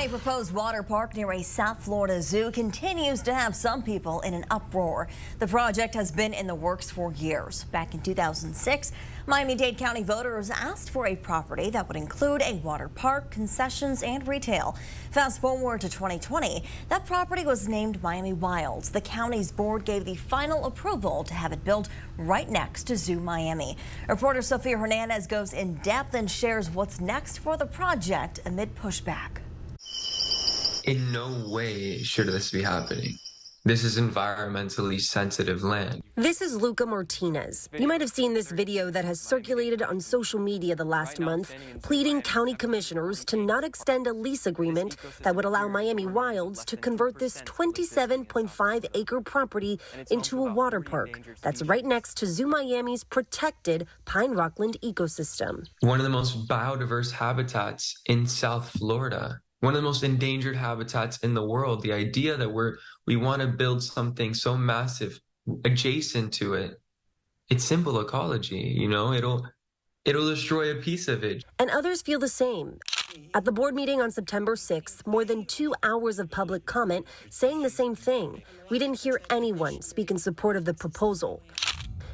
A proposed water park near a South Florida zoo continues to have some people in an uproar. The project has been in the works for years. Back in 2006, Miami-Dade County voters asked for a property that would include a water park, concessions, and retail. Fast forward to 2020, that property was named Miami Wilds. The county's board gave the final approval to have it built right next to Zoo Miami. Reporter Sophia Hernandez goes in depth and shares what's next for the project amid pushback. In no way should this be happening. This is environmentally sensitive land. This is Luca Martinez. You might have seen this video that has circulated on social media the last month, pleading county commissioners to not extend a lease agreement that would allow Miami Wilds to convert this 27.5-acre property into a water park that's right next to Zoo Miami's protected Pine Rockland ecosystem. One of the most biodiverse habitats in South Florida. One of the most endangered habitats in the world. The idea that we want to build something so massive adjacent to it, it's simple ecology, you know, it'll destroy a piece of it. And others feel the same. At the board meeting on September 6th, more than 2 hours of public comment saying the same thing. We didn't hear anyone speak in support of the proposal.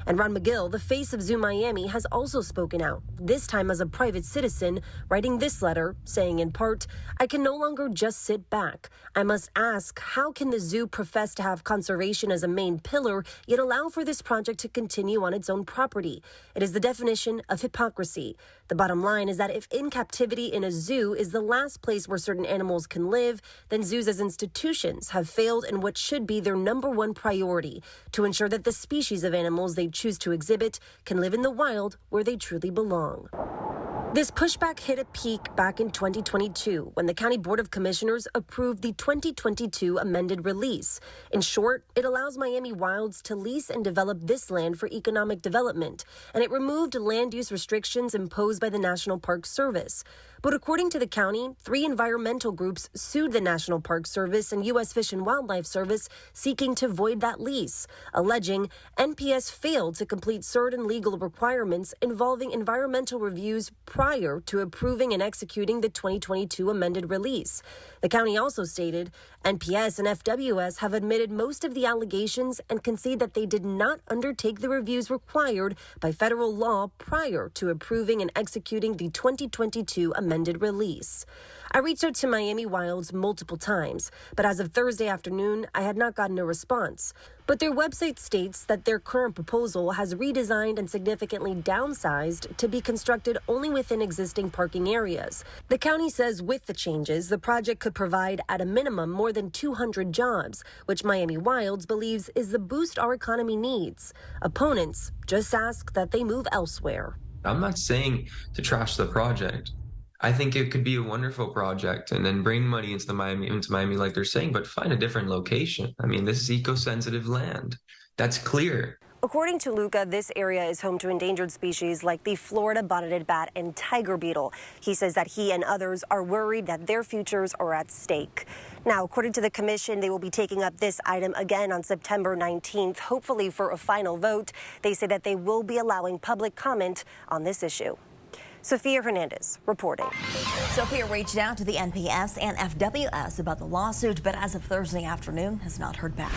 And Ron McGill, the face of Zoo Miami, has also spoken out, this time as a private citizen, writing this letter, saying in part, "I can no longer just sit back. I must ask, how can the zoo profess to have conservation as a main pillar, yet allow for this project to continue on its own property? It is the definition of hypocrisy. The bottom line is that if in captivity in a zoo is the last place where certain animals can live, then zoos as institutions have failed in what should be their #1 priority, to ensure that the species of animals they choose to exhibit can live in the wild where they truly belong." This pushback hit a peak back in 2022 when the County Board of Commissioners approved the 2022 amended release. In short, it allows Miami Wilds to lease and develop this land for economic development, and it removed land use restrictions imposed by the National Park Service. But according to the county, 3 environmental groups sued the National Park Service and U.S. Fish and Wildlife Service seeking to void that lease, alleging NPS failed to complete certain legal requirements involving environmental reviews prior to approving and executing the 2022 amended release. The county also stated NPS and FWS have admitted most of the allegations and concede that they did not undertake the reviews required by federal law prior to approving and executing the 2022 amended release. I reached out to Miami Wilds multiple times, but as of Thursday afternoon, I had not gotten a response. But their website states that their current proposal has redesigned and significantly downsized to be constructed only within existing parking areas. The county says with the changes, the project could provide at a minimum more than 200 jobs, which Miami Wilds believes is the boost our economy needs. Opponents just ask that they move elsewhere. I'm not saying to trash the project. I think it could be a wonderful project and then bring money into Miami like they're saying, but find a different location. I mean, this is eco-sensitive land. That's clear. According to Luca, this area is home to endangered species like the Florida bonneted bat and tiger beetle. He says that he and others are worried that their futures are at stake. Now, according to the commission, they will be taking up this item again on September 19th, hopefully for a final vote. They say that they will be allowing public comment on this issue. Sophia Hernandez reporting. Sophia reached out to the NPS and FWS about the lawsuit, but as of Thursday afternoon has not heard back.